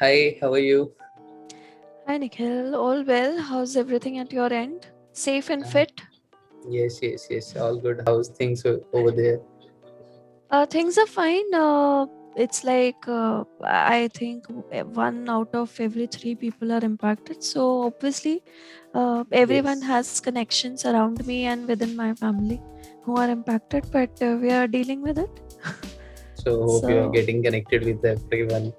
Hi, how are you? Hi Nikhil, all well? How's everything at your end? Safe and Uh, fit? yes, all good. How's things over there? Things are fine. It's like I think one out of every three people are impacted. So obviously, everyone Yes. has connections around me and within my family who are impacted, but we are dealing with it. So hope you are So getting connected with everyone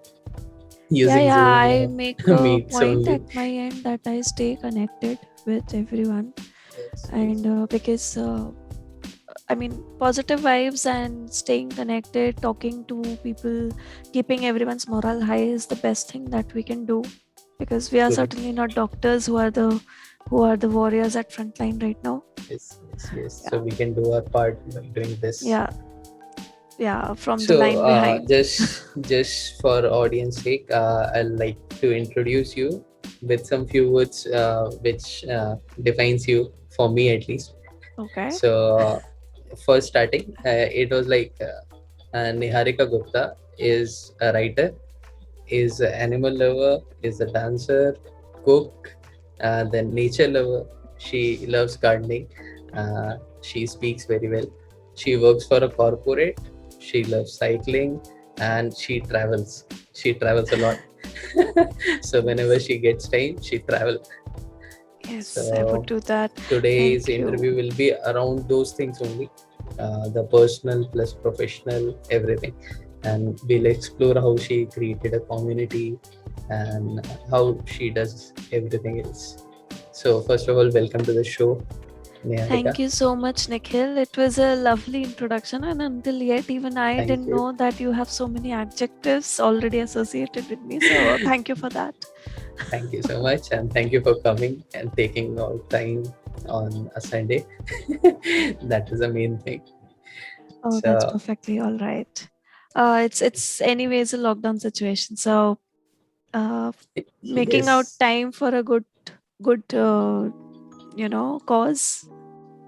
yeah, using yeah, Zoom I or make a Meets point only. at my end that I stay connected with everyone, Yes. and because I mean, positive vibes and staying connected, talking to people, keeping everyone's morale high is the best thing that we can do because we are True. certainly not doctors who are the warriors at frontline right now. Yes. So Yeah, we can do our part by doing this. yeah, yeah. From the So line behind. just for audience sake, I'd like to introduce you with some few words which defines you for me at least. Okay. So first starting, it was like Niharika Gupta is a writer, is an animal lover, is a dancer, cook, then nature lover. She loves gardening. She speaks very well. She works for a corporate. She loves cycling and she travels. She travels a lot. So whenever Yes. she gets time, she travels. Yes, I would So do that. today's Thank you. interview will be around those things only, the personal plus professional, everything. And we'll explore how she created a community and how she does everything else. So, first of all, welcome to the show, Niharika. Thank you so much, Nikhil. It was a lovely introduction, and until yet, even I Thank didn't you. know that you have so many adjectives already associated with me. So, thank you for that. Thank you so much. And thank you for coming and taking all time on a Sunday. That is the main thing. Oh, that's So, perfectly all right. It's anyways a lockdown situation, so uh, making out yes, time for a good cause.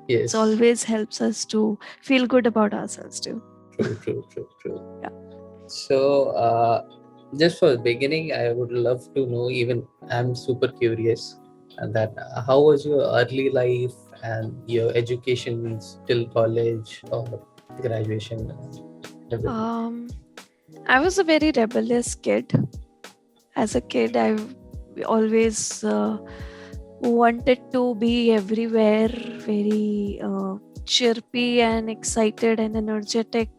It's yes, always helps us to feel good about ourselves too. true. Yeah. So, just for the beginning, I would love to know. Even I'm super curious that how was your early life and your education till college or graduation, everything. Um, I was a very rebellious kid. As a kid, I always wanted to be everywhere, very chirpy and excited and energetic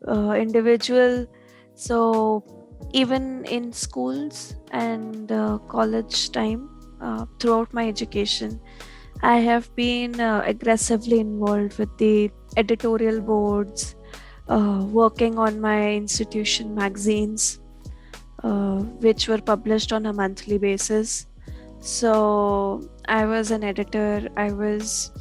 individual. So, even in schools and college time, throughout my education, I have been aggressively involved with the editorial boards, working on my institution magazines, which were published on a monthly basis. So I was an editor, I was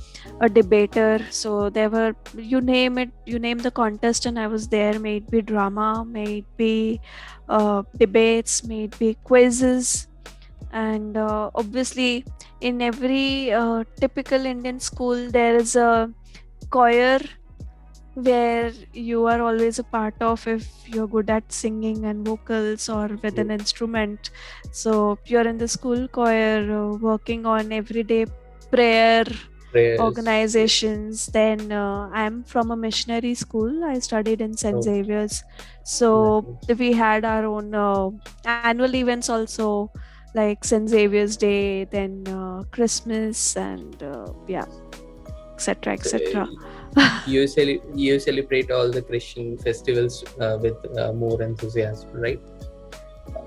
a debater. So there were, you name it, you name the contest, and I was there. May it be drama, may it be debates, may it be quizzes. And obviously, in every typical Indian school, there is a choir where you are always a part of if you're good at singing and vocals or with an True. instrument. So you're in the school choir, working on everyday prayer Prayers. Yes. organizations. Then I'm from a missionary school. I studied in St. Oh, Xavier's. So nice. we had our own annual events also, like St. Xavier's Day, then Christmas, and yeah, etc., So etc. you celebrate all the Christian festivals with more enthusiasm, right?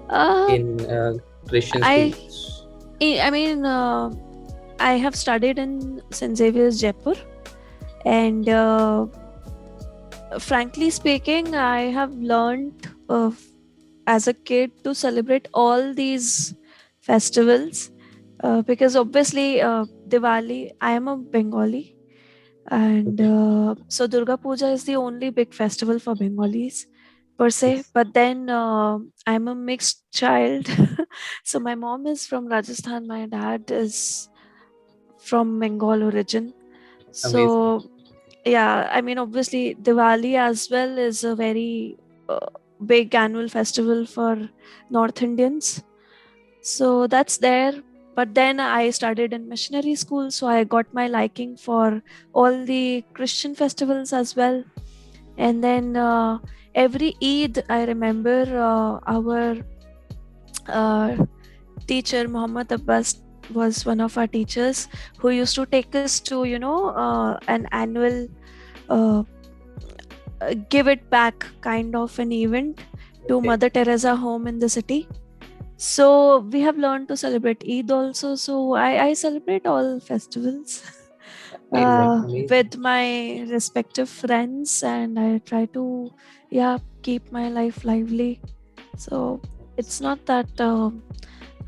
uh, In Christian I schools. I mean, I have studied in St. Xavier's Jaipur, and frankly speaking, I have learned as a kid to celebrate all these festivals because obviously Diwali. I am a Bengali, and Okay. so Durga Puja is the only big festival for Bengalis per se. Yes. But then I'm a mixed child, so my mom is from Rajasthan, my dad is from Bengal origin. Amazing. So yeah, I mean, obviously Diwali as well is a very big annual festival for North Indians. So that's there. But then I studied in missionary school, so I got my liking for all the Christian festivals as well. And then every Eid, I remember our uh, teacher Muhammad Abbas was one of our teachers who used to take us to, an annual uh, give it back kind of an event to Okay. Mother Teresa home in the city. So we have learned to celebrate Eid also. So I celebrate all festivals Amazing. Amazing. with my respective friends, and I try to, yeah, keep my life lively. So it's not that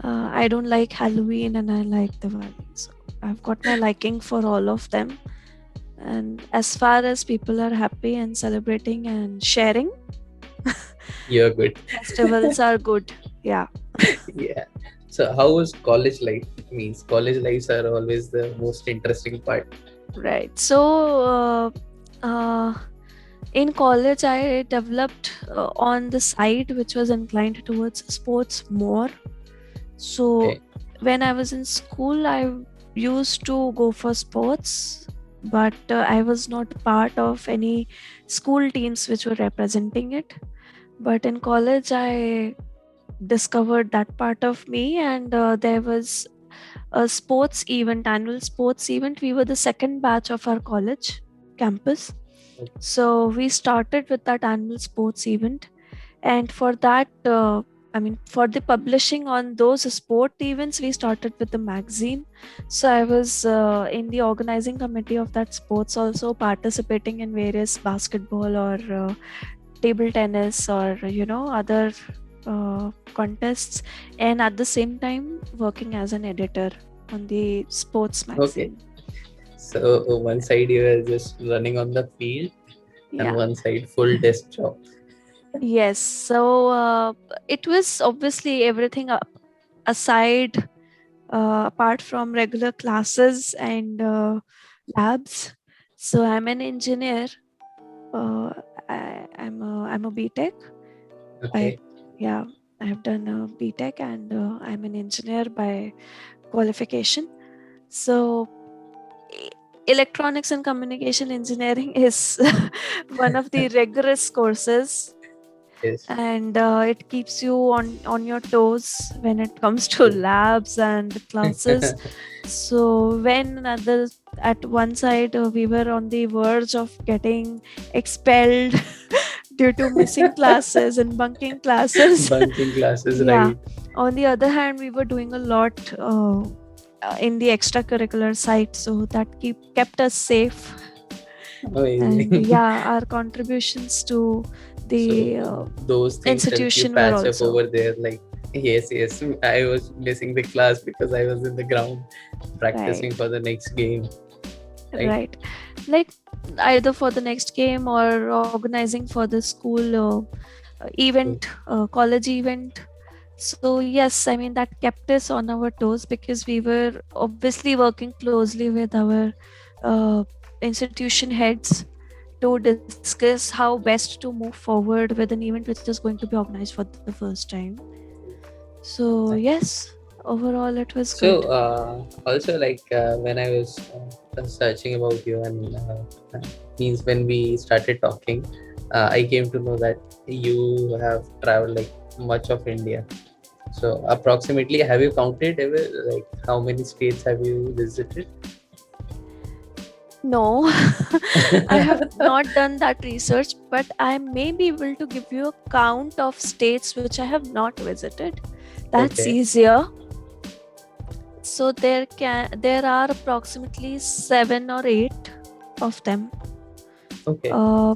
I don't like Halloween and I like Diwali. So I've got my liking for all of them. And as far as people are happy and celebrating and sharing, You're good. festivals are good. Yeah. Yeah. So how was college life? Means college lives are always the most interesting part. Right. So in college, I developed on the side which was inclined towards sports more. So Okay. when I was in school, I used to go for sports, but I was not part of any school teams which were representing it. But in college, I discovered that part of me, and there was a sports event, annual sports event. We were the second batch of our college campus. Okay. So we started with that annual sports event, and for that, for the publishing on those sport events, we started with the magazine. So I was in the organizing committee of that sports, also participating in various basketball or table tennis or other contests, and at the same time working as an editor on the sports Okay. magazine. So one side you are just running on the field, and Yeah. one side full desk job. Yes. So it was obviously everything aside, apart from regular classes and labs. So I'm an engineer. I'm a BTech. I Okay. Yeah, I have done a BTech, and I'm an engineer by qualification. So e- electronics and communication engineering is one of the rigorous courses, Yes. and it keeps you on your toes when it comes to True. labs and classes. So when at one side we were on the verge of getting expelled due to missing classes and bunking classes. Bunking classes, Yeah, right? on the other hand, we were doing a lot in the extracurricular side, so that kept us safe. And Amazing. yeah, our contributions to the So those things help you institution were patch up also over there. Like, yes, yes, I was missing the class because I was in the ground right. practicing for the next game, right? Right. Like either for the next game or organizing for the school True. event, college event. So yes, I mean that kept us on our toes because we were obviously working closely with our uh, institution heads to discuss how best to move forward with an event which is going to be organized for the first time. So yes, overall it was So good. also like when I was searching about you and means when we started talking, I came to know that you have traveled like much of India. So approximately, have you counted ever like how many states have you visited? No, I have not done that research, but I may be able to give you a count of states which I have not visited. That's Okay. easier. So there are approximately 7 or 8 of them, Okay. uh,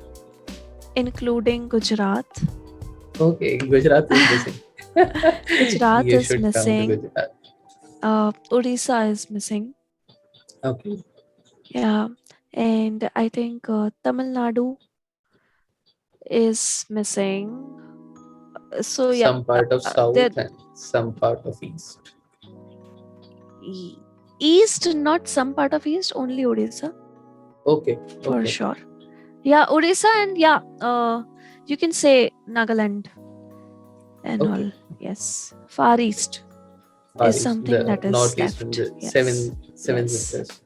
including Gujarat. Okay. Gujarat is missing. Gujarat You is should come to missing. Gujarat. Odisha is missing. Okay. Yeah, and I think Tamil Nadu is missing. So yeah, Some part of there south and some part of east. east, not some part of east, only Odisha Okay. for Okay. sure. Yeah, Odisha, and yeah, you can say Nagaland and Okay. all. Yes, Far East Far is East, something the that is Northeast, and left. the Yes, seven yes, sisters.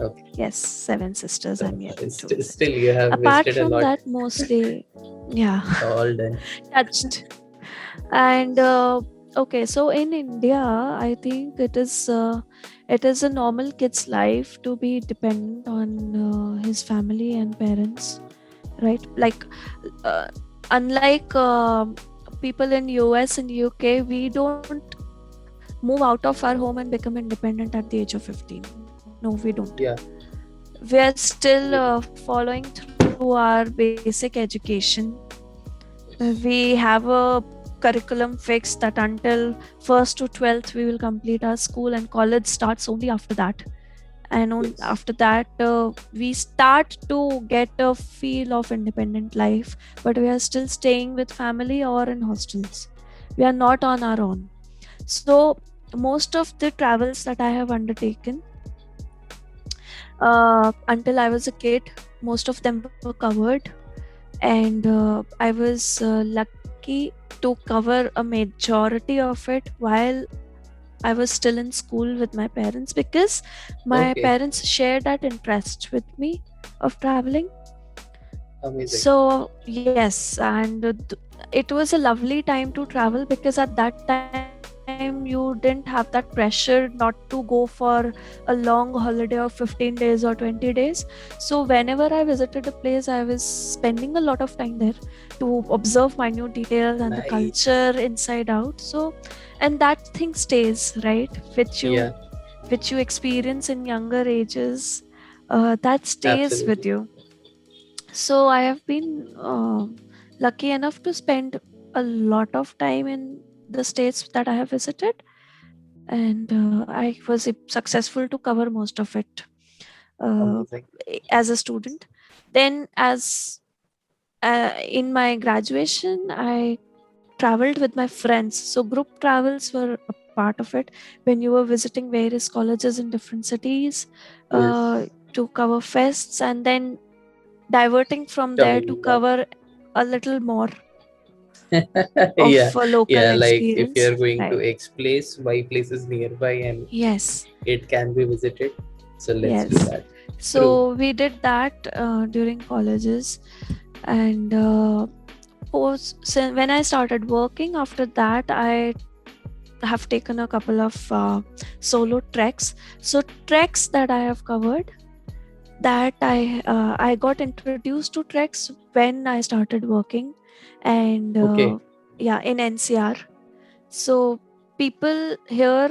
Okay. yes. Seven Sisters. So I'm yet to visit. still you have Apart visited a from lot. that, mostly, yeah, All done. touched. And okay, so in India, I think it is a normal kid's life to be dependent on his family and parents, right? Like uh, unlike people in US and UK, we don't move out of our home and become independent at the age of 15. No, we don't. Yeah. We are still We do. following through our basic education. We have a curriculum fixed that until 1st to 12th we will complete our school, and college starts only after that. And Yes. after that we start to get a feel of independent life, but we are still staying with family or in hostels. We are not on our own. So most of the travels that I have undertaken until I was a kid, most of them were covered. And I was lucky to cover a majority of it while I was still in school with my parents, because my Okay. parents shared that interest with me of traveling. Amazing. So yes, and it was a lovely time to travel, because at that time you didn't have that pressure not to go for a long holiday of 15 days or 20 days. So whenever I visited a place, I was spending a lot of time there to observe minute details and the Nice. culture inside out. So, and that thing stays, right, Yeah. which you experience in younger ages, that stays with Absolutely. you. So I have been lucky enough to spend a lot of time in the states that I have visited, and I was successful to cover most of it uh, Amazing. as a student. Then, as in my graduation, I traveled with my friends. So group travels were a part of it, when you were visiting various colleges in different cities uh, Yes. to cover fests, and then diverting from there to Coming back. cover a little more Yeah. of a local Yeah. Like if experience, you're going to right? X place, Y place is nearby and Yes, it can be visited. So let's do yes. that. True. So we did that during colleges, and when I started working after that, I have taken a couple of solo treks. So treks that I have covered, that I got introduced to treks when I started working, and Okay. yeah, in NCR. So people here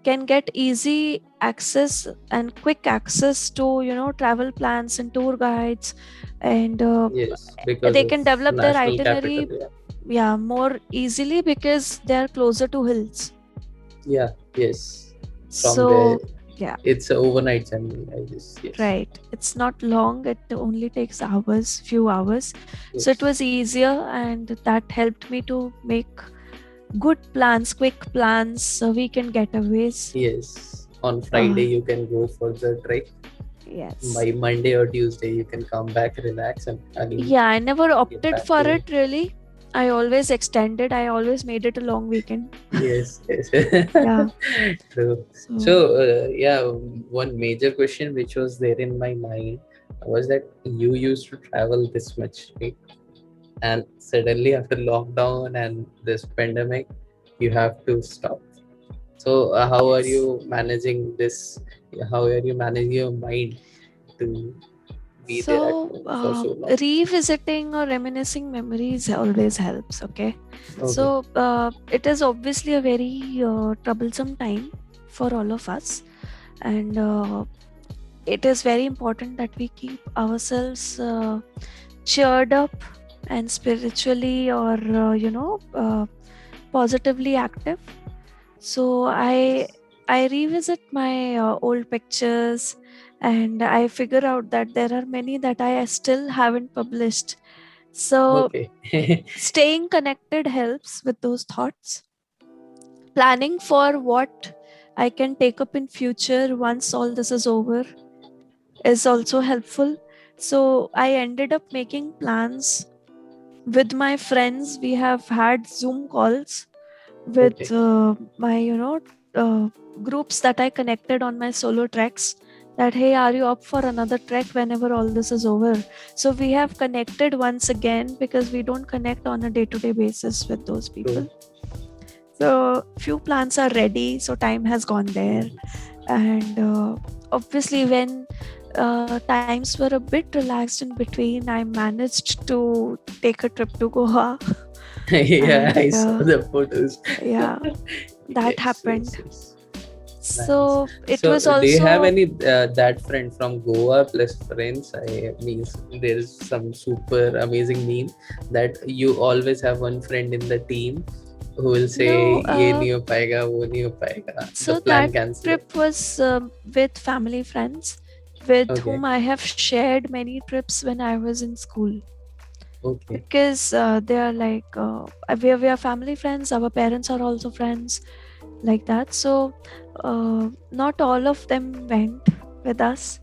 can get easy access and quick access to travel plans and tour guides, and Yes. Because they of can develop their national capital. itinerary, Yeah. yeah, more easily because they are closer to hills. Yeah. Yes. From there, So yeah, it's an overnight journey. I guess. Yes. right, it's not long, it only takes hours, few hours. So it Yes. was easier, and that helped me to make good plans, quick plans, weekend getaways. Yes. On uh, Friday you can go for the trek. yes. By Monday or Tuesday you can come back, relax, and again Yeah, I never get opted back for to. it really. I always extended, I always made it a long weekend. Yes, yes. Yeah. True. So, So yeah, one major question which was there in my mind was that you used to travel this much, right? And suddenly after lockdown and this pandemic, you have to stop. So, how are yes. you managing this? How are you managing your mind to be there at So, home for so long? revisiting or reminiscing memories always helps. Okay. Okay. So, it is obviously a very troublesome time for all of us. And it is very important that we keep ourselves cheered up and spiritually, or, positively active. So I revisit my old pictures, and I figure out that there are many that I still haven't published. So Okay. staying connected helps with those thoughts. Planning for what I can take up in future once all this is over is also helpful. So I ended up making plans With my friends, we have had Zoom calls with Okay. my, uh, groups that I connected on my solo treks. That, hey, are you up for another trek whenever all this is over? So we have connected once again because we don't connect on a day-to-day basis with those True. people. So few plans are ready, so time has gone there. And obviously when times were a bit relaxed in between, I managed to take a trip to Goa. Yeah, And I saw the photos. yeah, that Yes, yes, happened. yes. Nice. So it So, was do you have also, any that friend from Goa plus friends? I mean, there's some super amazing meme that you always have one friend in the team who will say, no, "ये नहीं हो पाएगा, वो नहीं हो पाएगा." The so plan that cancel. trip was with family friends with Okay, whom I have shared many trips when I was in school. okay, Because they are like, we are family friends, our parents are also friends, like that. So not all of them went with us,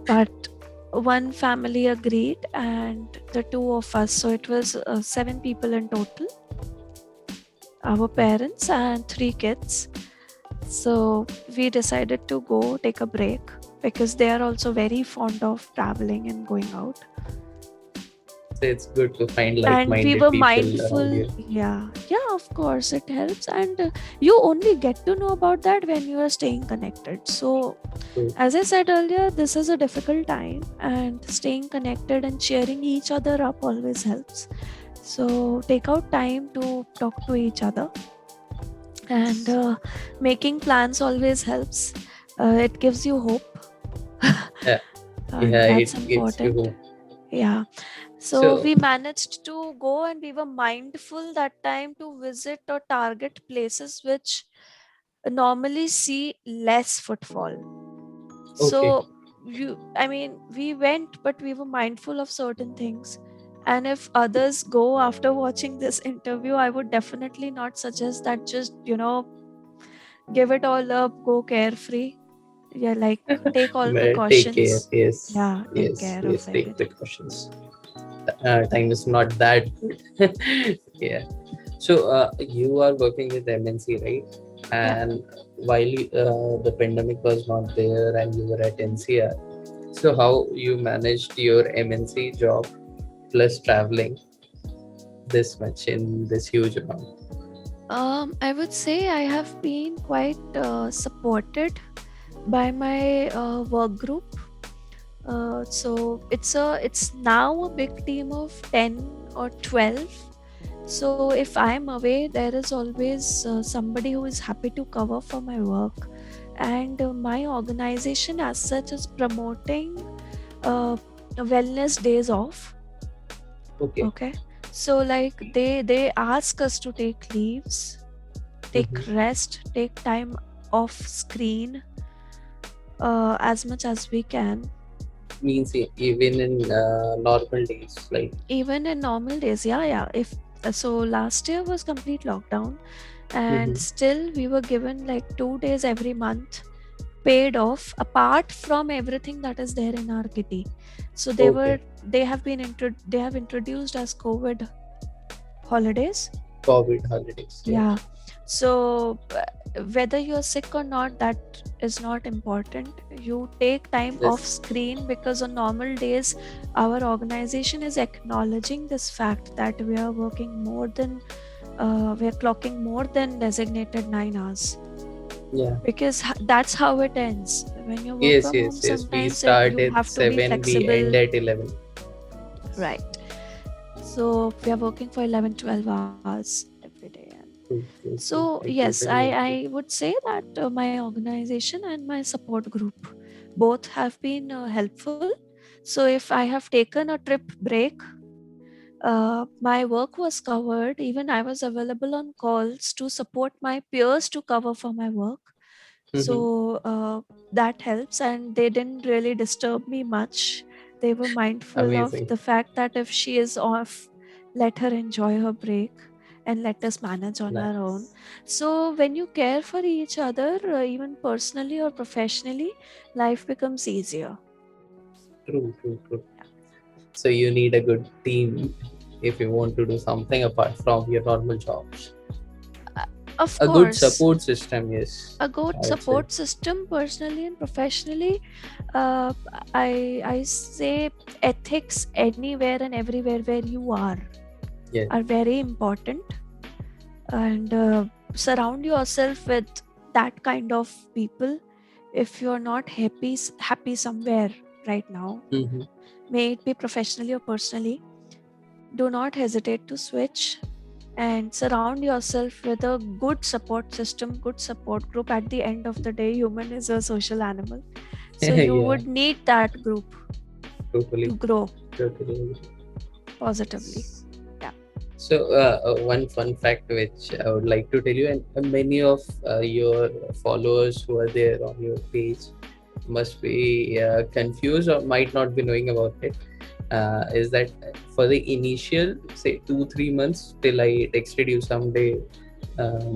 but one family agreed, and the two of us, so it was 7 people in total, our parents and 3 kids. So we decided to go take a break because they are also very fond of traveling and going out. so it's good to find And we like-minded were people around mindful. you. Yeah, of course it helps. And you only get to know about that when you are staying connected. So True. as I said earlier, this is a difficult time, and staying connected and cheering each other up always helps. So take out time to talk to each other. And making plans always helps. It gives you hope. Yeah, And yeah, that's it gives you important. hope. Yeah. So So, we managed to go, and we were mindful that time to visit or target places which normally see less footfall. okay. So I mean, we went, but we were mindful of certain things. And if others go after watching this interview, I would definitely not suggest that just, give it all up, go carefree. Yeah, like, take all But take care. precautions. Yes, Yeah, take yes, care of yes. Take everything. precautions. Time is not that good. Yeah. So you are working with MNC, right? Yeah. And while the pandemic was not there and you were at NCR, so how you managed your MNC job plus traveling this much in this huge amount? I would say I have been quite supported by my work group. So it's now a big team of 10 or 12. So if I'm away, there is always somebody who is happy to cover for my work, and my organization as such is promoting uh, wellness days off. Okay. Okay, so like they ask us to take leaves, take Mm-hmm. rest, take time off screen as much as we can. Means even in normal days, like. Even in normal days, yeah. If so, last year was complete lockdown, and Mm-hmm. still we were given like 2 days every month paid off, apart from everything that is there in our kitty. So Okay. they have introduced as COVID holidays. COVID holidays. Yeah. Yeah. So whether you're sick or not, that is not important. You take time off This. screen because on normal days, our organization is acknowledging this fact that we are working more than, we are clocking more than designated 9 hours, Yeah. because that's how it ends. When you work Yes, from yes, home, yes. We sometimes start you at have to be 7, we end flexible. at 11. Right. So we are working for 11, 12 hours every day. And True, true, so, true. I yes, totally agree. I would say that my organization and my support group both have been helpful. So, if I have taken a trip break, my work was covered. Even I was available on calls to support my peers to cover for my work. Mm-hmm. So, that helps, and they didn't really disturb me much. They were mindful of Amazing. the fact that if she is off, let her enjoy her break and let us manage on our own. Nice. So, when you care for each other, even personally or professionally, life becomes easier. True, true, true. So you need a good team. if you want to do something apart from your normal jobs. Of A good course, support system, yes, a good I would say. support system personally and professionally. uh, I say ethics anywhere and everywhere where you Yeah. are very important. And surround yourself with that kind of people. If you're not happy somewhere right now, Mm-hmm. may it be professionally or personally, do not hesitate to switch and surround yourself with a good support system, good support group. At the end of the day, human is a social animal, so you Yeah, would need that group totally, to grow totally. positively. Yeah. So, one fun fact which I would like to tell you, and many of your followers who are there on your page must be confused or might not be knowing about it, is that for the initial, say, 2-3 months till I texted you someday,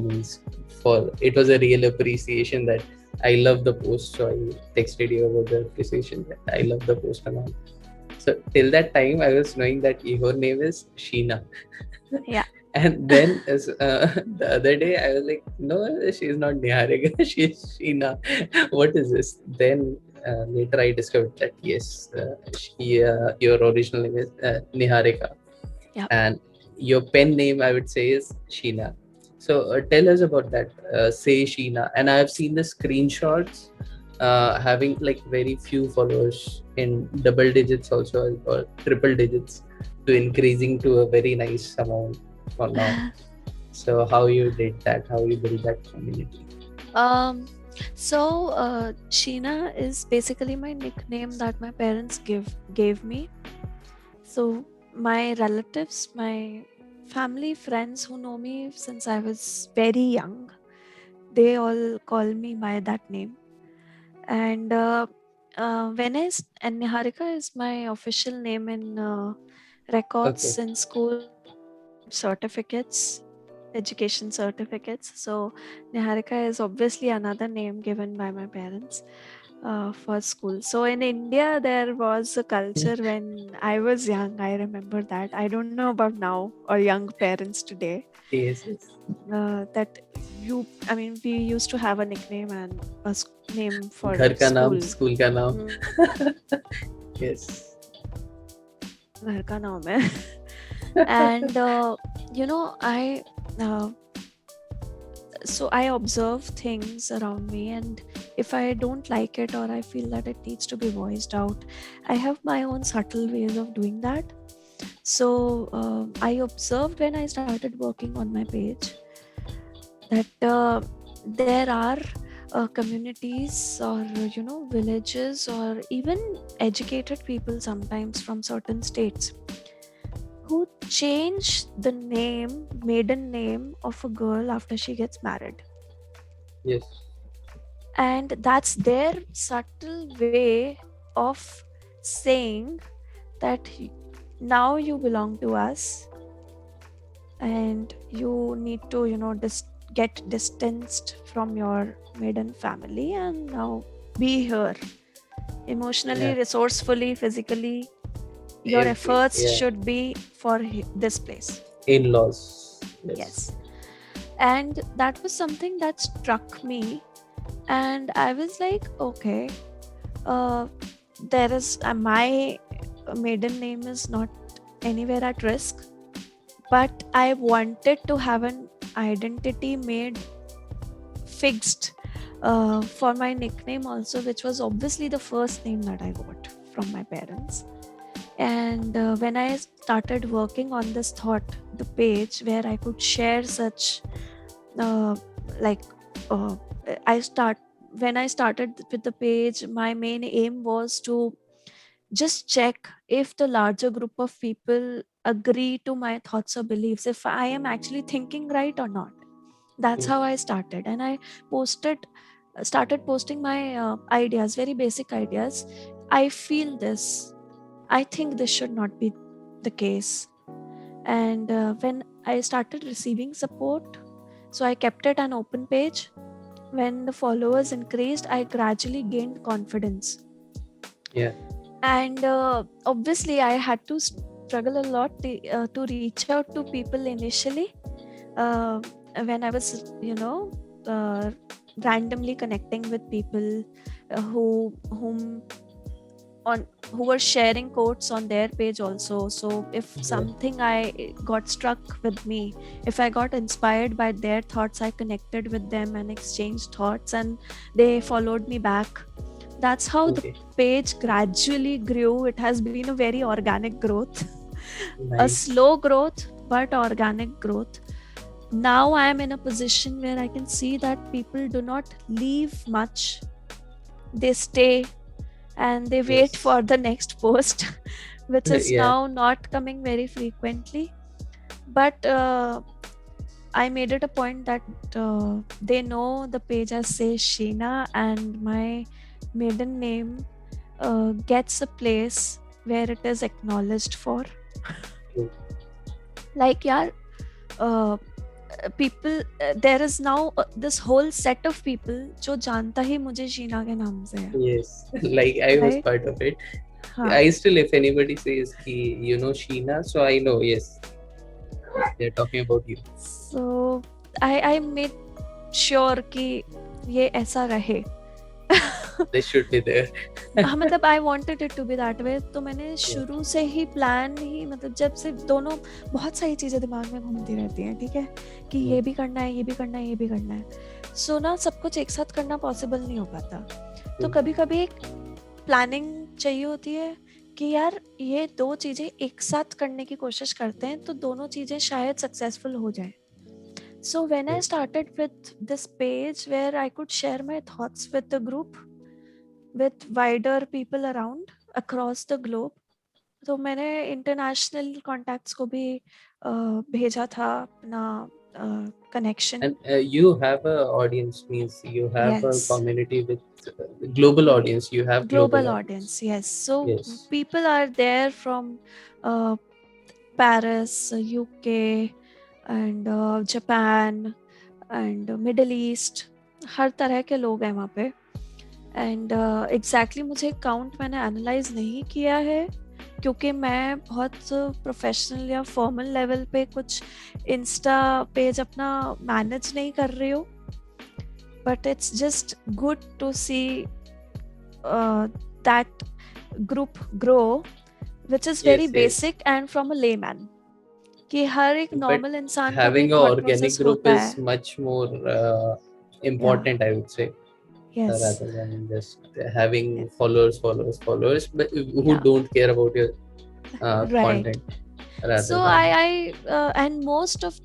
means for it was a real appreciation that I love the post, so I texted you about the appreciation that I love the post and all. So till that time, I was knowing that your name is Sheena. Yeah. And then as the other day, I was like, no, she's not Niharika, she's Sheena. What is this? Then later I discovered that yes, your original name is Niharika, Yeah. and your pen name I would say is Sheena. So tell us about that. Say Sheena, and I have seen the screenshots having like very few followers in double digits also, or triple digits, to increasing to a very nice amount for now. So how you did that? How you built that community? um Sheena is basically my nickname that my parents gave me. So my relatives, my family, friends who know me since I was very young, they all call me by that name. And and Niharika is my official name in Okay. records in school certificates, education certificates. So Niharika is obviously another name given by my parents for school. So in India, there was a culture when I was young. I remember that. I don't know about now or young parents today. Yes, yes. That I mean, we used to have a nickname and name for घर का नाम, school. School का नाम. Hmm. Yes. घर का नाम है. And I uh, so I observe things around me, and if I don't like it or I feel that it needs to be voiced out, I have my own subtle ways of doing that. So I observed when I started working on my page that there are communities or villages or even educated people sometimes from certain states who change the maiden name of a girl after she gets married. Yes. And that's their subtle way of saying that now you belong to us and you need to, get distanced from your maiden family and now be here emotionally, Yeah. resourcefully, physically. Your Every, efforts yeah. should be for this place. In-laws. Yes. Yes. And that was something that struck me. And I was like, okay, uh, there is my maiden name is not anywhere at risk, but I wanted to have an identity made fixed for my nickname also, which was obviously the first name that I got from my parents. And when I started working on this thought, the page where I could share such uh, like uh, I start when I started with the page, my main aim was to just check if the larger group of people agree to my thoughts or beliefs, if I am actually thinking right or not. That's Mm. how I started, and I posted started posting my ideas, very basic ideas. I feel this, I think this should not be the case. And when I started receiving support, so I kept it an open page. When the followers increased, I gradually gained confidence. Yeah. And obviously I had to struggle a lot to reach out to people initially, uh, when I was, uh, randomly connecting with people whom on who were sharing quotes on their page also. So if Yeah. something I got struck with me, if I got inspired by their thoughts, I connected with them and exchanged thoughts, and they followed me back. That's how the Okay. page gradually grew. It has been a very organic growth, a Nice. slow growth, but organic growth. Now I am in a position where I can see that people do not leave much, they stay and they wait Yes. for the next post, which is Yeah. now not coming very frequently. But I made it a point that they know the page as say Sheena, and my maiden name gets a place where it is acknowledged for. True. Like, yeah, uh, people, there is now this whole set of people जो जानता ही मुझे शीना के नाम से है, Yes. Like I was right? part of it. हाँ. I still, if anybody says ki, Sheena, so I know, yes, they're talking about you. So I made sure कि ये ऐसा रहे. They should be there. हाँ, मतलब I wanted it to be that way. तो मैंने Yeah. शुरू से ही प्लान ही, मतलब जब से दोनों, बहुत सारी चीज़ें दिमाग में घूमती रहती हैं, ठीक है, कि Mm. ये भी करना है, ये भी करना है, ये भी करना है. सो ना सब कुछ एक साथ करना पॉसिबल नहीं हो पाता. तो Mm. कभी कभी एक प्लानिंग चाहिए होती है कि यार ये दो चीज़ें एक साथ करने की कोशिश करते हैं तो दोनों चीज़ें शायद सक्सेसफुल हो जाए. So when I Yes. started with this page where I could share my thoughts with the group, with wider people around across the globe, तो मैंने इंटरनेशनल कॉन्टैक्ट्स को भी भेजा था अपना connection. And you have a audience, means you have a Yes, community with global audience. You have global global audience. audience. Yes, so Yes. people are there from uh, Paris, UK, and Japan, and Middle East. हर तरह के लोग हैं वहाँ पे. And exactly मुझे count मैंने analyse नहीं किया है, क्योंकि मैं बहुत प्रोफेशनल या फॉर्मल लेवल पे कुछ इंस्टा पेज अपना मैनेज नहीं कर रही हूँ. But it's just good to see that group grow, which is very Yes. Yes. Basic and from a layman, कि हर एक But नॉर्मल इंसान का भी having एक a thought organic process group होता is है. much more या. important, I would say, yes. rather than just having followers, followers, followers, but who या. don't care about your right. content, rather So than. and most of,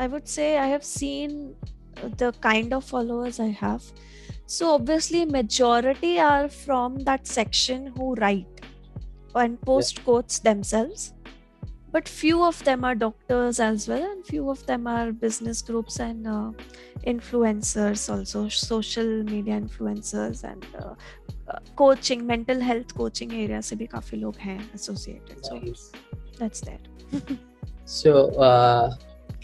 I would say I have seen the kind of followers I have. So obviously majority are from that section who write and Yeah. post quotes themselves, but few of them are doctors as well, and few of them are business groups and influencers also, social media influencers, and coaching, mental health coaching area से भी काफी लोग हैं associated. So Nice. that's there. So,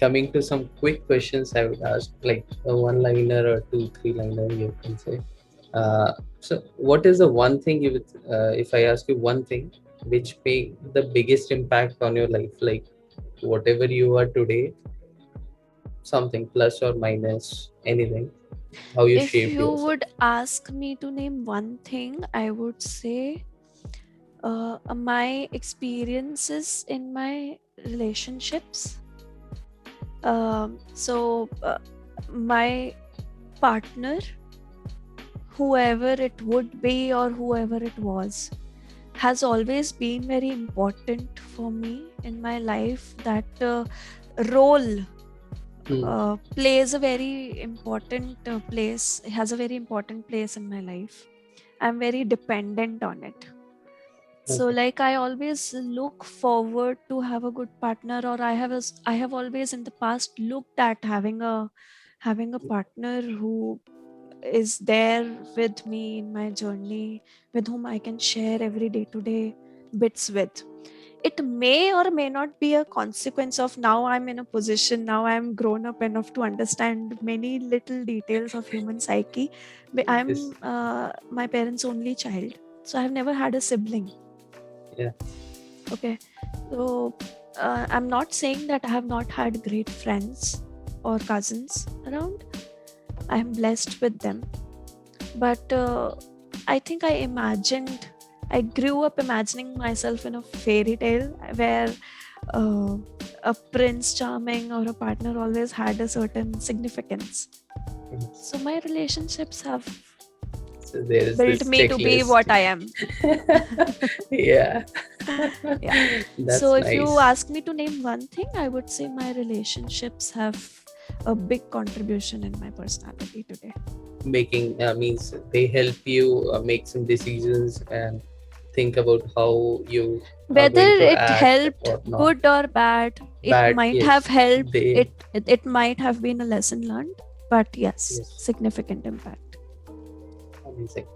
coming to some quick questions, I would ask, like a one-liner or two, three-liner, you can say. So, what is the one thing you would, if I ask you one thing, which made the biggest impact on your life, like whatever you are today, something plus or minus, anything, how you If shaped you yourself? would ask me to name one thing, I would say my experiences in my relationships. So my partner, whoever it would be or whoever it was, has always been very important for me in my life. That role Hmm. plays a very important place, has a very important place in my life. I'm very dependent on it. So Okay. like I always look forward to have a good partner, or I have always in the past looked at having a partner who is there with me in my journey, with whom I can share every day to day bits with. It may or may not be a consequence of now I'm in a position, now I'm grown up enough to understand many little details of human psyche. But Yes. I'm my parents' only child, so I've never had a sibling. Yeah. Okay, so I'm not saying that I have not had great friends or cousins around. I am blessed with them, but I think I grew up imagining myself in a fairy tale where uh, a prince charming or a partner always had a certain significance. Yes. So my relationships have So there is built this me to be checklist. what I am. Yeah. Yeah. So That's if you nice. ask me to name one thing, I would say my relationships have a big contribution in my personality today. Making means they help you make some decisions and think about how you are Whether going to it act helped or not. good or bad, it Bad, might have yes. helped. They, It might have been a lesson learned, but yes, yes, significant impact. amazing.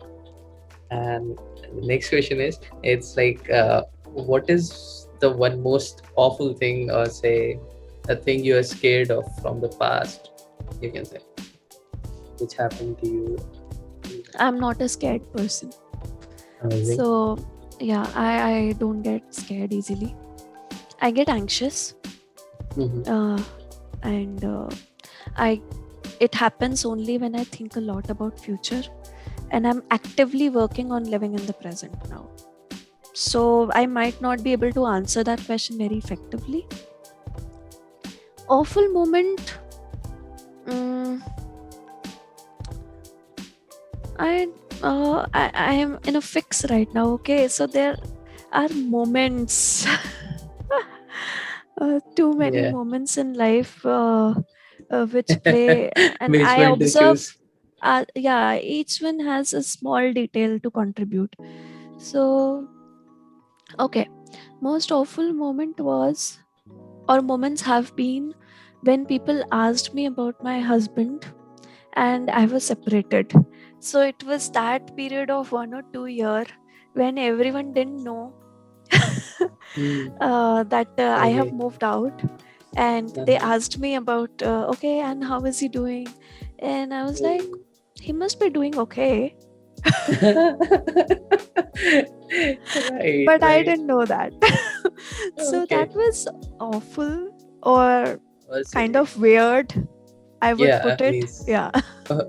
And the next question is, it's like, what is the one most awful thing, or say, a thing you are scared of from the past, you can say, which happened to you? I'm not a scared person. Amazing. So yeah, I don't get scared easily. I get anxious, Mm-hmm. uh, and I it happens only when I think a lot about future, and I'm actively working on living in the present now. So I might not be able to answer that question very effectively. Awful moment. mm, I am in a fix right now. Okay, so there are moments, too many Yeah. moments in life which play, and Which I one to choose? observe. Yeah, each one has a small detail to contribute. So okay, most awful moment was, or moments have been, when people asked me about my husband and I was separated. So it was that period of 1 or 2 year when everyone didn't know Hmm. that I have Okay. moved out, and they Uh-huh. asked me about okay, and how is he doing? And I was like, Oh. he must be doing okay, Right, but I right. didn't know that. So that Okay. was awful, or Also, kind of weird, I would yeah, put it. means Yeah. I,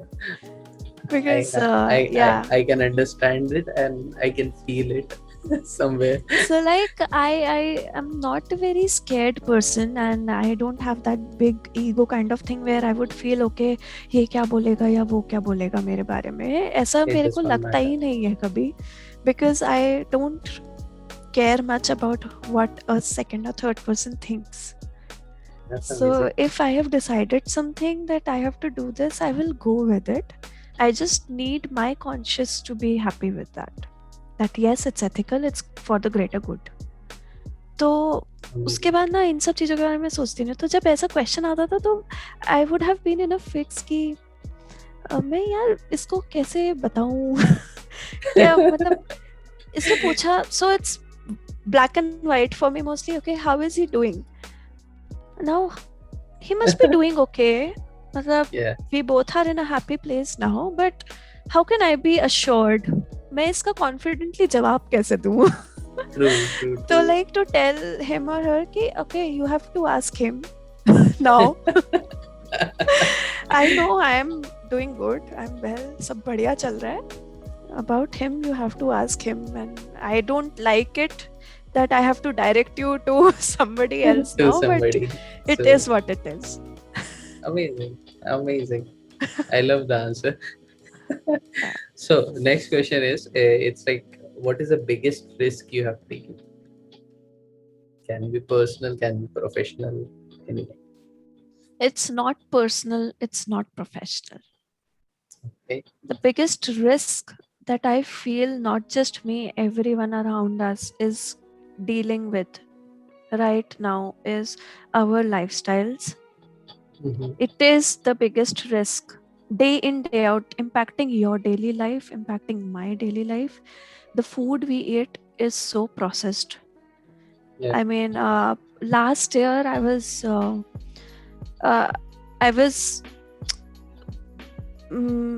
Because I, I, yeah. I can understand it and I can feel it somewhere. So like I am not a very scared person, and I don't have that big ego kind of thing where I would feel okay, ये क्या बोलेगा या वो क्या बोलेगा मेरे बारे में, ऐसा It मेरे does को not लगता matter. ही नहीं है कभी. Because I don't care much about what a second or third person thinks. That's So amazing. if I have decided something that I have to do this, I will go with it. I just need my conscience to be happy with that. That yes, it's ethical, it's for the greater good. तो उसके Amazing. बाद ना इन सब चीज़ों के बारे में सोचती नहीं, तो जब ऐसा क्वेश्चन आता था तो I would have been in a fix कि मैं यार इसको कैसे बताऊं. क्या मतलब, इसने पूछा, so it's black and white for me mostly. Okay, how is he doing now? He must be doing okay. मतलब Yeah, we both are in a happy place now, but how can I be assured? मैं इसका confidently जवाब कैसे दूं? true, true, So true. like to tell him or her ki okay, you have to ask him now. I know I am doing good, I'm well, सब बढ़िया चल रहा है. About him you have to ask him, and I don't like it that I have to direct you to somebody else To now, but somebody. it So is what it is. amazing, amazing. I love the answer. Yeah. So next question is, it's like, what is the biggest risk you have taken? Can be personal, can be professional, anything. It's not personal, it's not professional. Okay. The biggest risk that I feel, not just me, everyone around us is dealing with right now, is our lifestyles. Mm-hmm. It is the biggest risk, day in, day out, impacting your daily life, impacting my daily life. The food we eat is so processed. Yeah. I mean, last year uh, I was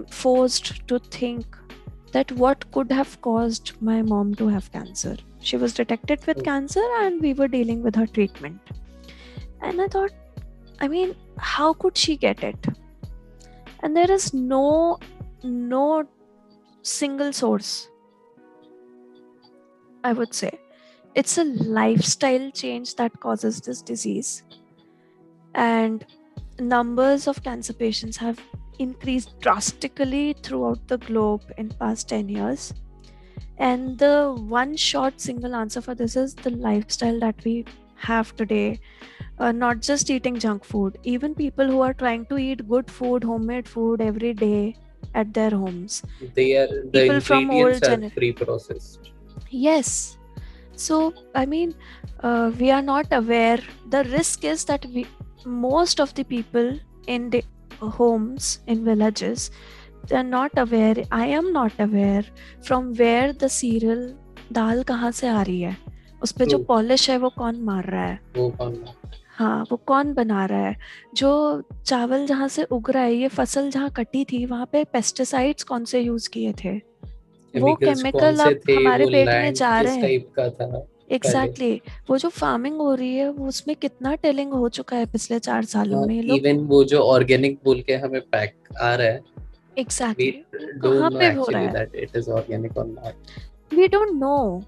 forced to think that what could have caused my mom to have cancer. She was detected with cancer and we were dealing with her treatment. And I thought, I mean, how could she get it? And there is no single source, I would say. It's a lifestyle change that causes this disease. And numbers of cancer patients have increased drastically throughout the globe in past 10 years. And the one short single answer for this is the lifestyle that we have today. Not just eating junk food, even people who are trying to eat good food, homemade food every day at their homes. The People from ingredients old are generation. pre-processed. Yes. So, I mean, we are not aware. The risk is that most of the people in the homes in villages, they are not aware. I am not aware from where the cereal दाल कहाँ से आ रही है, उस पे जो True. Polish है वो कौन मार रहा है, वो कौन है? हाँ वो कौन बना रहा है, जो चावल जहाँ से उग रहा है, ये फसल जहाँ कटी थी वहाँ पे पेस्टिसाइड्स कौन से यूज किए थे, वो केमिकल्स कौन केमिकल से अब थे, हमारे वो पेट में लैंड जा रहे किस हैं. टाइप का था पहले. एग्जैक्टली वो जो फार्मिंग हो रही है वो उसमें कितना टिलिंग हो चुका है पिछले 4 सालों में. ये लोग इवन वो जो ऑर्गेनिक बोल के हमें पैक आ रहा है, we एग्जैक्टली don't कहाँ know पे हो रहा actually है, that it is organic or not. we don't know.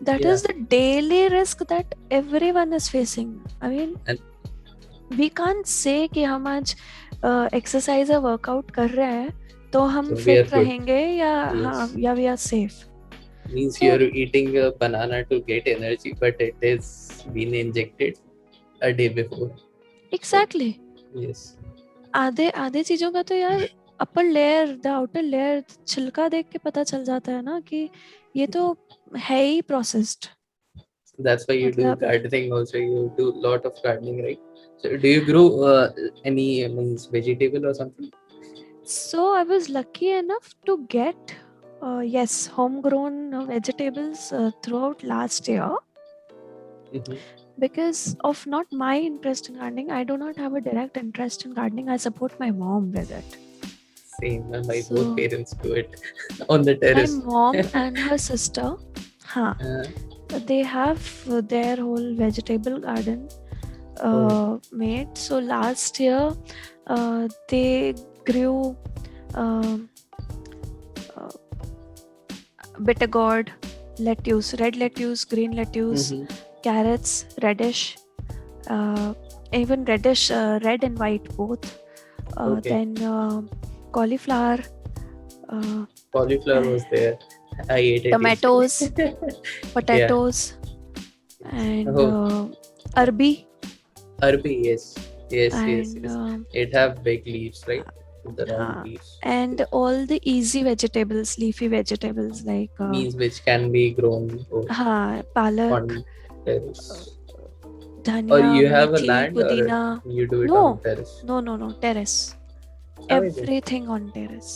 That Yeah. is the daily risk that everyone is facing. I mean, And we can't say कि हम आज एक्सरसाइज या workout कर रहे हैं तो हम so we are fit good. रहेंगे या Yes. हाँ या we are safe. Means So- you're eating a banana to get energy, but it is been injected a day before. Exactly Yes. आधे चीजों का तो यार upper layer the outer layer छिलका देख के पता चल जाता है ना कि ये तो है ही processed. That's why you do मतलब gardening also. You do lot of gardening, right? So do you grow any means vegetable or something? so I was lucky enough to get yes homegrown vegetables throughout last year. Mhm. Because of not my interest in gardening, I do not have a direct interest in gardening. I support my mom with it. Same. My So- both parents do it on the My terrace. mom and her sister, Uh, they have their whole vegetable garden made. So last year, they grew uh, bitter gourd, lettuce, red lettuce, green lettuce, mhm. carrots, reddish, even reddish, red and white both. Okay. Then cauliflower, Cauliflower was there. I ate it. tomatoes, yesterday. potatoes, and arbi. Arbi, yes. Yes, yes, And yes. It have big leaves, right? The round leaves. and all the easy vegetables, leafy vegetables like Means which can be grown palak, on terrace. dhania, Or you have a methi, land pudina. or you do it No. on terrace? No, terrace. Amazing. Everything on terrace.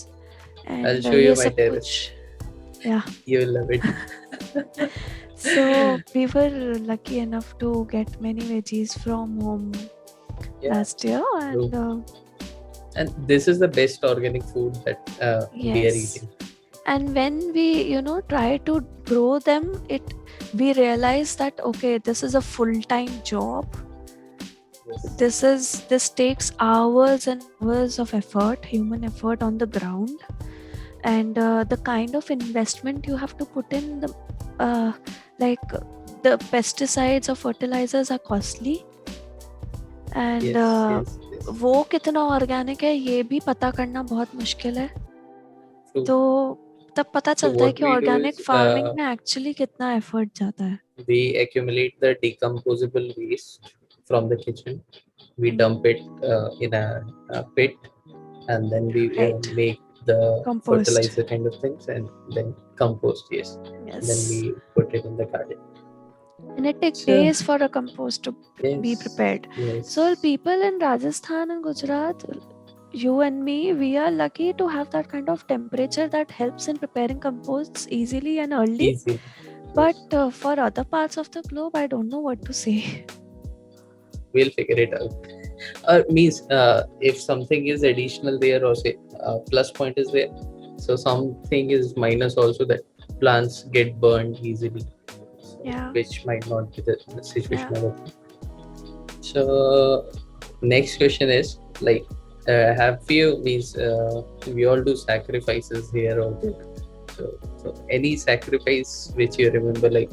And I'll show you ये my सब terrace. कुछ- yeah. You will love it. So we were lucky enough to get many veggies from home last year, and And this is the best organic food that we are yes. eating. And when we try to grow them, we realize that okay, this is a full-time job. Yes. This takes hours and hours of effort, human effort on the ground, and the kind of investment you have to put in, like the pesticides or fertilizers are costly, and Yes. वो कितना organic है ये भी पता करना बहुत मुश्किल है. True. तो तब पता चलता है what कि we do organic is, farming में एक्चुअली कितना एफर्ट जाता है. we accumulate the decomposable waste from the kitchen. We dump it in a pit, and then we Right. make the Compost. fertilizer kind of things, and then compost. Yes. Yes. And then we put it in the garden. And it takes So- days for a compost to be Yes. prepared. Yes. So people in Rajasthan and Gujarat, you and me, we are lucky to have that kind of temperature that helps in preparing composts easily and early. Easy. But for other parts of the globe, I don't know what to say. We'll figure it out. Means if something is additional there, or say plus point is there, so something is minus also, that plants get burned easily. So Yeah. which might not be the Yeah. situation over there. So next question is like, have you means we all do sacrifices here or there. So any sacrifice which you remember, like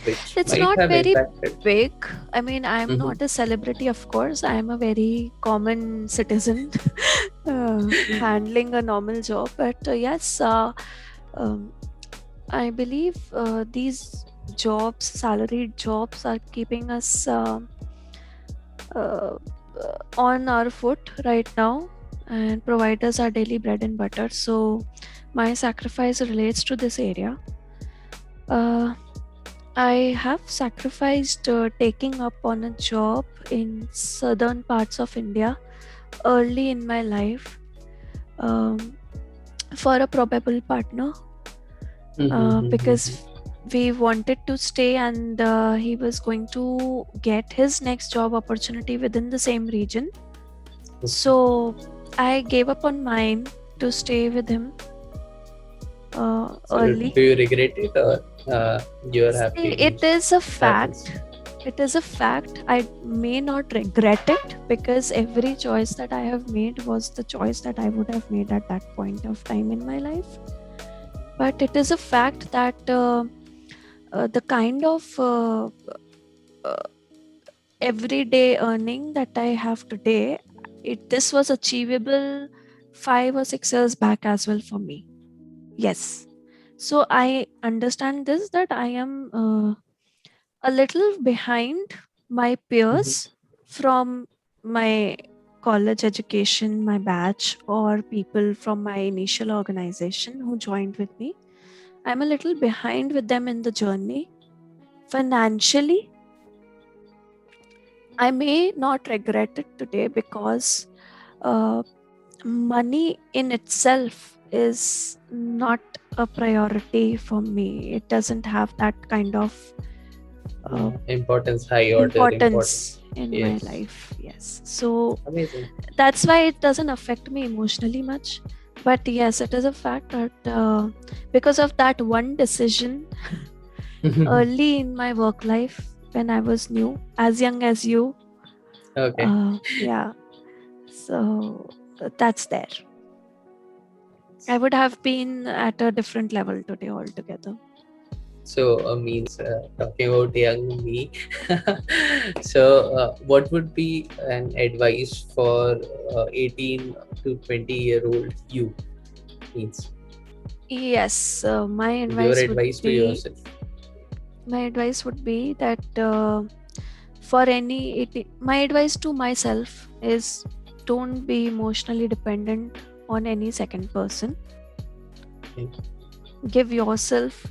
which It's might not have very impacted. big. I mean, I'm Mm-hmm. not a celebrity, of course. I'm a very common citizen handling a normal job. But yes, um, I believe these jobs, salaried jobs, are keeping us uh, on our foot right now and provide us our daily bread and butter. So, my sacrifice relates to this area. Uh, I have sacrificed taking up on a job in southern parts of India early in my life um, for a probable partner because we wanted to stay and he was going to get his next job opportunity within the same region. So I gave up on mine to stay with him So do early. you regret it, or you are See, happy it means is a it happens? fact. It is a fact. I may not regret it because every choice that I have made was the choice that I would have made at that point of time in my life. But it is a fact that the kind of uh, everyday earning that I have today, this was achievable 5 or 6 years back as well for me. Yes. So I understand this that I am a little behind my peers from my college education, my batch, or people from my initial organization who joined with me. I'm a little behind with them in the journey. Financially, I may not regret it today because uh, money in itself is not a priority for me. It doesn't have that kind of uh, Importance, high order importance importance. in my Yes, life. Yes. So amazing. that's why it doesn't affect me emotionally much. But yes, it is a fact that because of that one decision early in my work life when I was new, as young as you, Okay. yeah. So that's there. I would have been at a different level today altogether. So means talking about young me. So what would be an advice for 18 to 20-year-old you means? Yes, Your advice to yourself. my advice would be that for my advice to myself is don't be emotionally dependent on any second person. Okay. Give yourself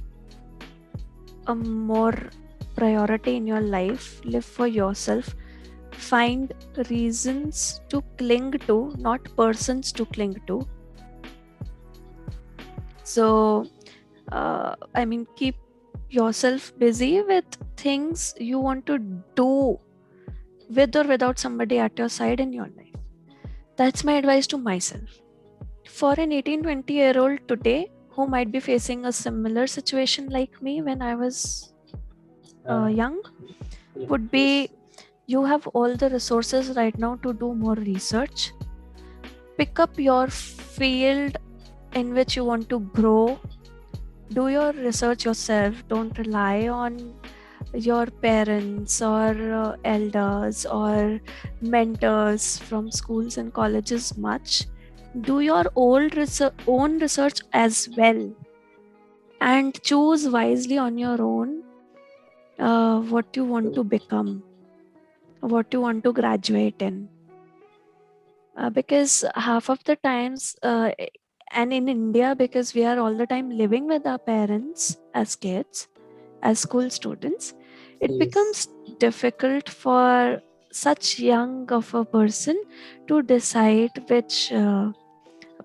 a more priority in your life. Live for yourself. Find reasons to cling to, not persons to cling to. So, I mean, keep yourself busy with things you want to do with or without somebody at your side in your life. That's my advice to myself. For an 18-20-year-old today who might be facing a similar situation like me when I was Uh, young, yeah, would be yes. you have all the resources right now to do more research. Pick up your field in which you want to grow. Do your research yourself. Don't rely on your parents or elders or mentors from schools and colleges much. Do your own research as well and choose wisely on your own what you want to become, what you want to graduate in. Because half of the times, and in India, because we are all the time living with our parents as kids, as school students, it Yes. becomes difficult for such young of a person to decide which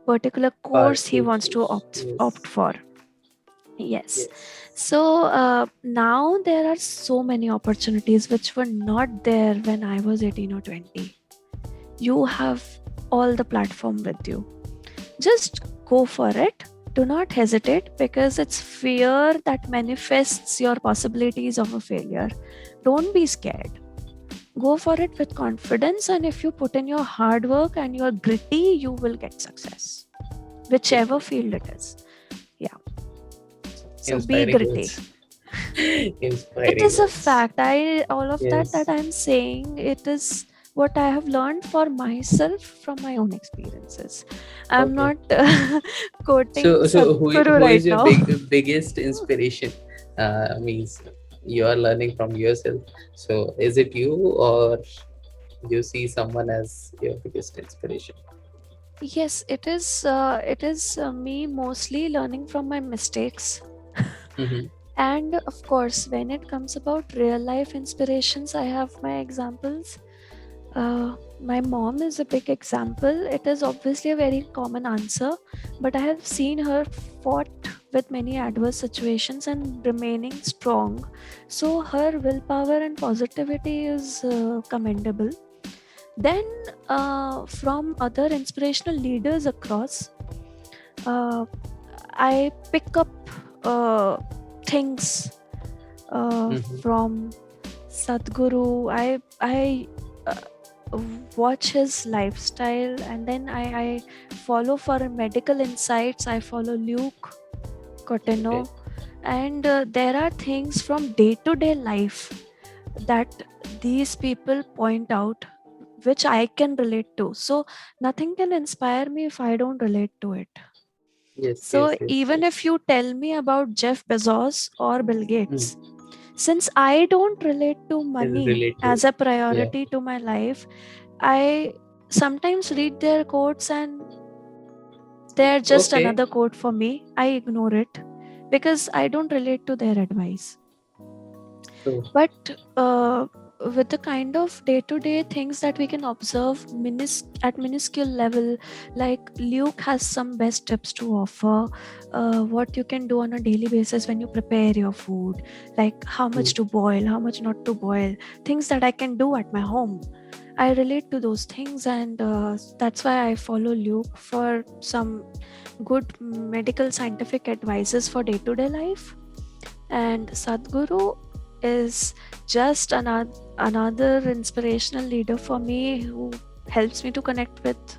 particular Path course he to wants to choose. opt Yes. for. Yes. Yes. So now there are so many opportunities which were not there when I was 18 or 20. You have all the platform with you. Just go for it. Do not hesitate, because it's fear that manifests your possibilities of a failure. Don't be scared. Go for it with confidence, and if you put in your hard work and you're gritty, you will get success, whichever field it is. Yeah. So be Inspiring gritty. words. It Inspiring is a words. fact. I all of that Yes. I'm saying, it is what I have learned for myself from my own experiences. I'm Okay. not quoting So Sadhguru who right is your now. biggest inspiration? Means you are learning from yourself. So is it you, or you see someone as your biggest inspiration? Yes, it is. It is me mostly learning from my mistakes. Mm-hmm. And of course, when it comes about real life inspirations, I have my examples. My mom is a big example. It is obviously a very common answer, but I have seen her fought with many adverse situations and remaining strong. So her willpower and positivity is commendable. Then, from other inspirational leaders across, uh, I pick up uh, things Mm-hmm. from Sadhguru. I watch his lifestyle, and then I follow for medical insights. I follow Luke Okay. Coteno, and there are things from day to day life that these people point out, which I can relate to. So nothing can inspire me if I don't relate to it. Yes, So yes, yes, even if yes. you tell me about Jeff Bezos or Bill Gates, Mm. since I don't relate to Is money relate to as it. a Yeah. priority to my life, I sometimes read their quotes and they're just Okay. another quote for me. I ignore it because I don't relate to their advice. So But with the kind of day-to-day things that we can observe at minuscule level, like Luke has some best tips to offer. What you can do on a daily basis when you prepare your food, like how much mm, to boil, how much not to boil, things that I can do at my home. I relate to those things, and that's why I follow Luke for some good medical scientific advices for day-to-day life. And Sadhguru is just another inspirational leader for me, who helps me to connect with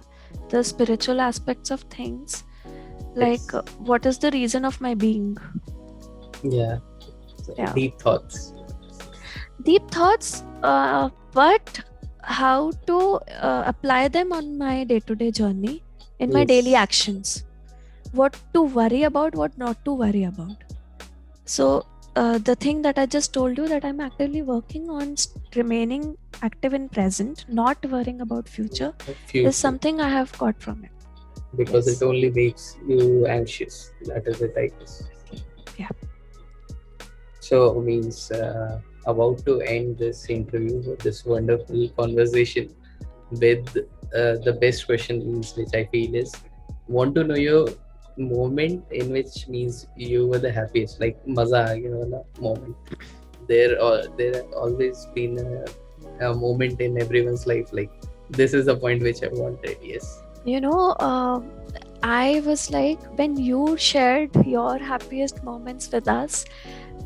the spiritual aspects of things, like yes. what is the reason of my being. Yeah. So, Yeah, deep thoughts. deep thoughts, but how to apply them on my day-to-day journey, in my daily Yes. actions, what to worry about, what not to worry about. So the thing that I just told you, that I'm actively working on remaining active in present, not worrying about future, is Future. something I have got from it. Because it Yes. only makes you anxious. That is it, I guess. Yeah. So means about to end this interview, this wonderful conversation with the best question means which I feel is, want to know your moment in which means you were the happiest, like maza aa gaya wala moment. There always been a moment in everyone's life like this is the point which I wanted. Yes. You know, I was like, when you shared your happiest moments with us,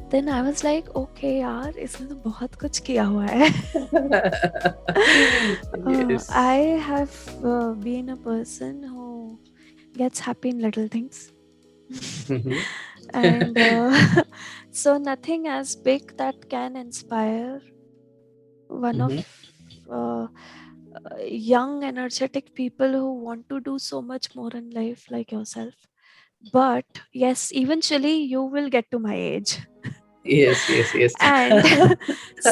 then I was like, okay यार, इसने तो बहुत कुछ किया हुआ है. Yes. I have been a person who gets happy in little things. Mhm. And so nothing as big that can inspire one of Mhm. uh, young energetic people who want to do so much more in life, like yourself. But yes, eventually you will get to my age. Yes, yes, yes. And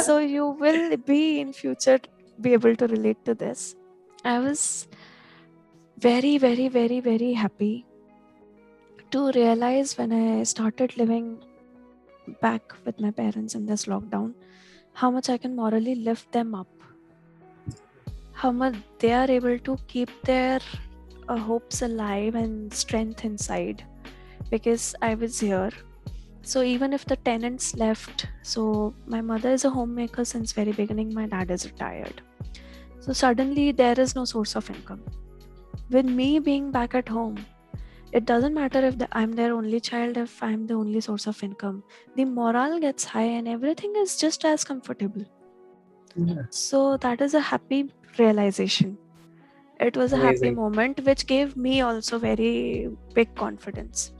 so you will be in future be able to relate to this. I was very, very, very, very happy to realize when I started living back with my parents in this lockdown, how much I can morally lift them up, how much they are able to keep their hopes alive and strength inside, because I was here. So even if the tenants left, so my mother is a homemaker since very beginning, my dad is retired. So suddenly there is no source of income. With me being back at home, It doesn't matter if I'm their only child, if I'm the only source of income. The morale gets high and everything is just as comfortable. Yeah. So that is a happy realization. It was a happy Amazing. moment which gave me also very big confidence.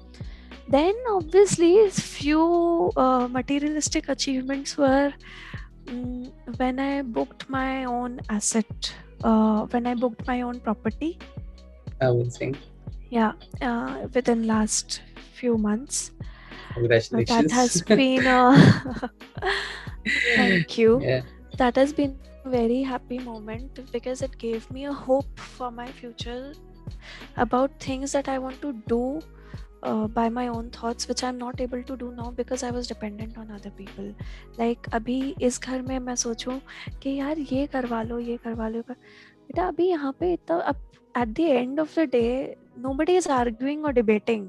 Then obviously few materialistic achievements were when I booked my own asset, when I booked my own property. Amazing. Yeah, within last few months. That Congratulations. has been a thank you. Yeah. That has been a very happy moment because it gave me a hope for my future about things that I want to do by my own thoughts, which I'm not able to do now because I was dependent on other people. Like अभी इस घर में मैं सोचूं कि यार ये करवा लो बेटा अभी यहाँ पे इतना अब at the end of the day nobody is arguing or debating.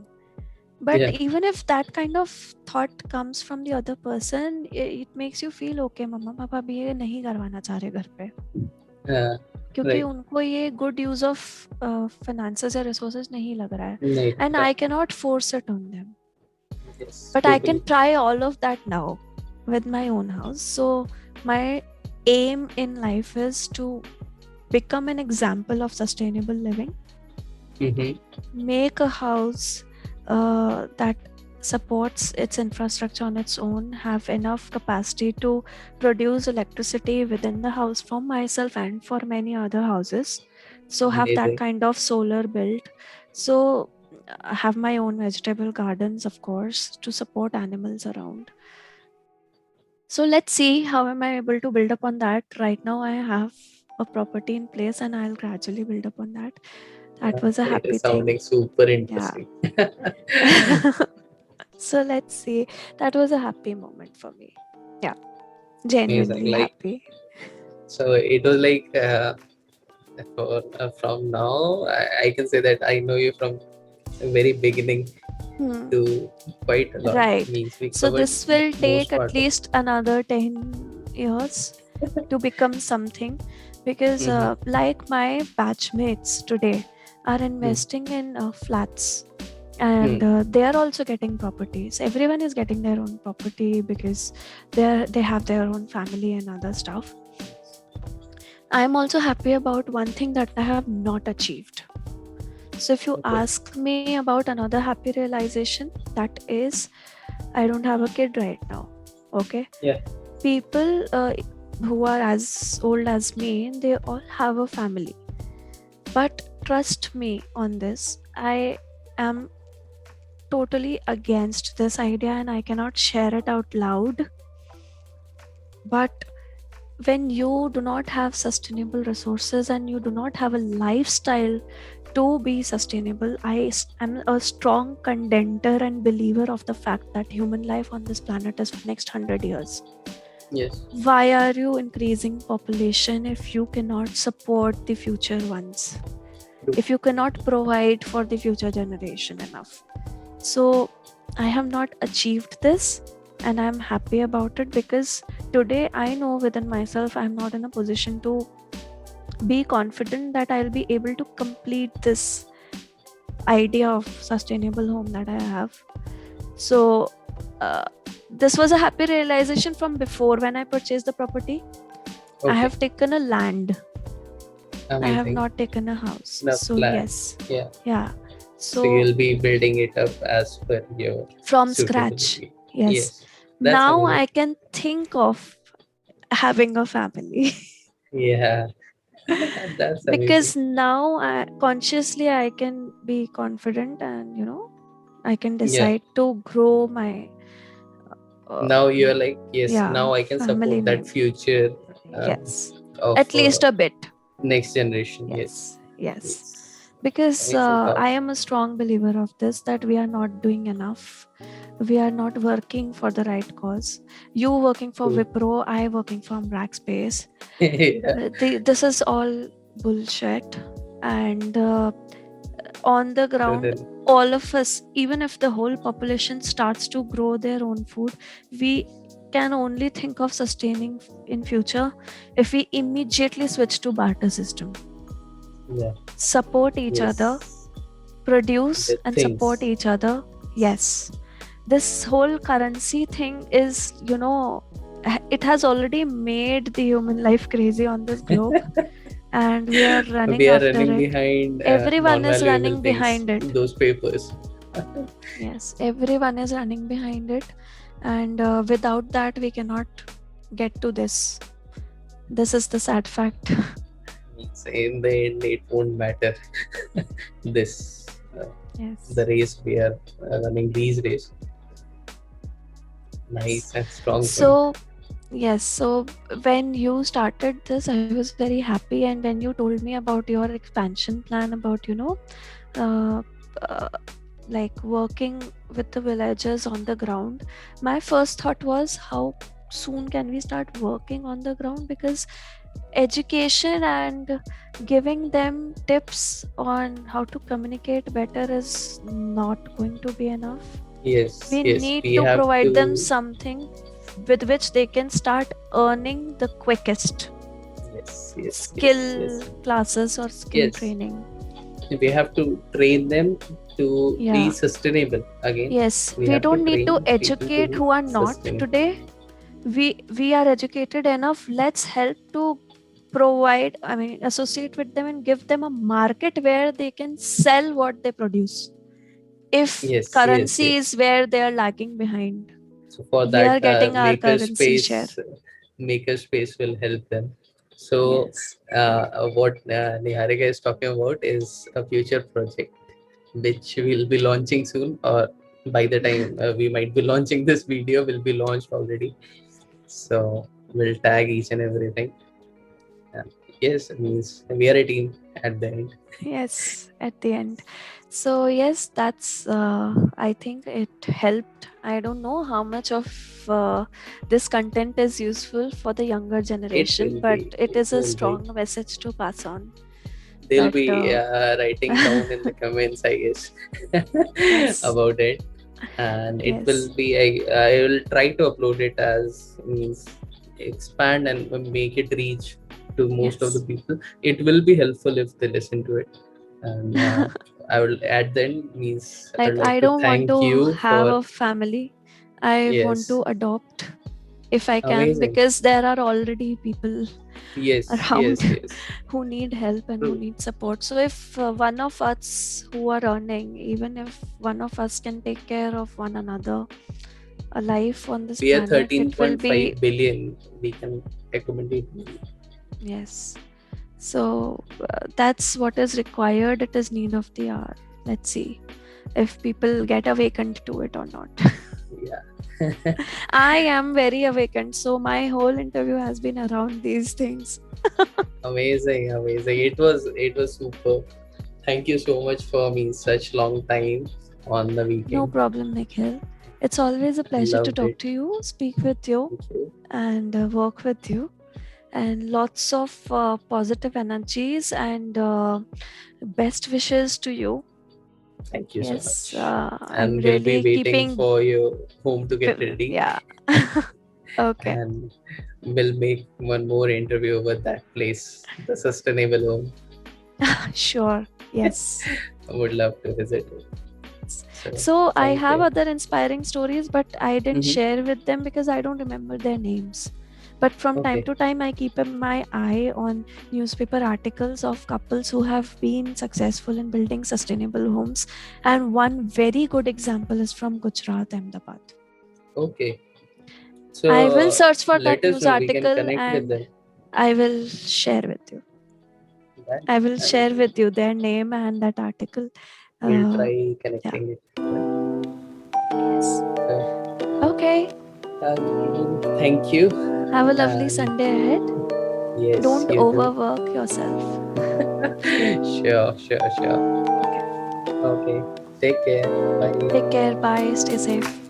But Yeah. even if that kind of thought comes from the other person, it makes you feel okay, मम्मा पापा भी ये नहीं करवाना चाह रहे घर पे, क्योंकि Right. उनको ये गुड यूज ऑफ फाइनेंसेस या रिसोर्सेज नहीं लग रहा है, Right. And I can not force it on them. Yes. But I can Totally. try all of that now with my own house. So my aim in life is to become an example of sustainable living, make a house that supports its infrastructure on its own, have enough capacity to produce electricity within the house for myself and for many other houses. So have that Amazing. kind of solar built. So have my own vegetable gardens, of course, to support animals around. So let's see how am I able to build upon that. Right now I have a property in place and I'll gradually build upon that. That was a It happy is thing. sounding super Yeah. interesting. So let's see. That was a happy moment for me. Yeah. Amazing. Genuinely Like, happy. so it was like from now, I can say that I know you from the very beginning Hmm. to quite a lot. Right. Means we So covered this will take most at part of. least another 10 years to become something, because like my batchmates today are investing in flats, and they are also getting properties. Everyone is getting their own property because they have their own family and other stuff. I am also happy about one thing that I have not achieved. So if you Okay. ask me about another happy realization, that is I don't have a kid right now. Okay. Yeah. People who are as old as me, they all have a family. But trust me on this, I am totally against this idea and I cannot share it out loud. But when you do not have sustainable resources and you do not have a lifestyle to be sustainable, I am a strong contender and believer of the fact that human life on this planet is for next 100 years. Yes. Why are you increasing population if you cannot support the future ones? If you cannot provide for the future generation enough? So I have not achieved this and I'm happy about it, because today I know within myself I'm not in a position to be confident that I'll be able to complete this idea of sustainable home that I have. So this was a happy realization from before when I purchased the property. Okay. I have taken a land. Amazing. I have not taken a house. No, So flat. yes. Yeah. So you'll be building it up as per your from scratch. suitability. Yes. That's Now amazing. I can think of having a family. Yeah. That's Because amazing. now consciously I can be confident and I can Yeah. decide to grow my Now you're like, yes, now I can family support that name. future Yes, of at least a bit. next generation. Yes. Yes. Yes. Because Amazing thought. I am a strong believer of this, that we are not doing enough. We are not working for the right cause. You working for True. Wipro, I working from Rackspace. Yeah. This is all bullshit. And on the ground, Totally. all of us, even if the whole population starts to grow their own food, we can only think of sustaining in future if we immediately switch to barter system. Yeah. Support each other, Yes. produce the and support things. each other. Yes, this whole currency thing is, it has already made the human life crazy on this globe, and we are running We are after running it. behind Everyone is non-valuable running things, behind it. those papers. Yes, everyone is running behind it, and without that, we cannot get to this. This is the sad fact. Means in the end, it won't matter. This Yes. the race we are running these days. Nice and strong point. So, yes, so when you started this, I was very happy, and when you told me about your expansion plan, about, uh, uh, like working with the villagers on the ground, my first thought was, how soon can we start working on the ground? Because education and giving them tips on how to communicate better is not going to be enough. Yes, We yes, need we to have provide them to. something with which they can start earning the quickest. Yes, yes, yes, Skill yes, classes or skill yes. training. We have to train them to be Yeah. sustainable. Again, Yes, we we have to don't need to train people to educate be who are not sustainable. today. We are educated enough. Let's help to provide, I mean, associate with them and give them a market where they can sell what they produce. If Yes, yes, currency yes. is where they are lagging behind, So for we are that, getting our currency share. maker space will help them. So Yes. what Niharika is talking about is a future project which will be launching soon, or by the time we might be launching this video, will be launched already. So we'll tag each and everything. And yes, it means we are a team at the end. Yes, at the end. So yes, that's I think it helped. I don't know how much of this content is useful for the younger generation, but it It is a will be. strong message to pass on. They'll That be writing down in the comments, I guess, yes, about it. And it will yes, be, I will try to upload it as means expand and make it reach to most of the yes. people. It will be helpful if they listen to it. And I will at the end means I would Like, like I to don't want thank to you have for. a family. I want Yes, to adopt if I can, amazing. because there are already people Yes, around yes, yes. who need help and who True. need support. So if one of us who are earning, even if one of us can take care of one another, a life on this We are planet, it will be. 13.5 billion. We can accommodate. Yes. So that's what is required. It is need of the hour. Let's see if people get awakened to it or not. Yeah. I am very awakened, so my whole interview has been around these things. Amazing, amazing. It was super. Thank you so much for me such long time on the No weekend. problem, Nikhil. It's always a pleasure to Loved talk it. to you, speak with you, Thank you. and work with you. And lots of positive energies and best wishes to you. Thank you so Yes, much. I'm And we'll be really waiting keeping. for your home to get ready, Yeah. Okay. and we'll make one more interview over that place, the sustainable home. Sure. Yes. I would love to visit it. So So I thank have you. other inspiring stories, but I didn't Hmm. share with them because I don't remember their names. But from time Okay. to time, I keep my eye on newspaper articles of couples who have been successful in building sustainable homes. And one very good example is from Gujarat, Ahmedabad. Okay. I will So search for that let us news know. We can article connect with and them. I will share with you. Then I will share with you their name and that article. we'll Uh, try yeah. connecting it. Right? Yes. So Okay. thank you. Have a lovely And Sunday ahead. yes, Don't you too. overwork yourself. Sure, sure, sure. Okay. Okay. Take care. Bye. Take care. Bye. Stay safe.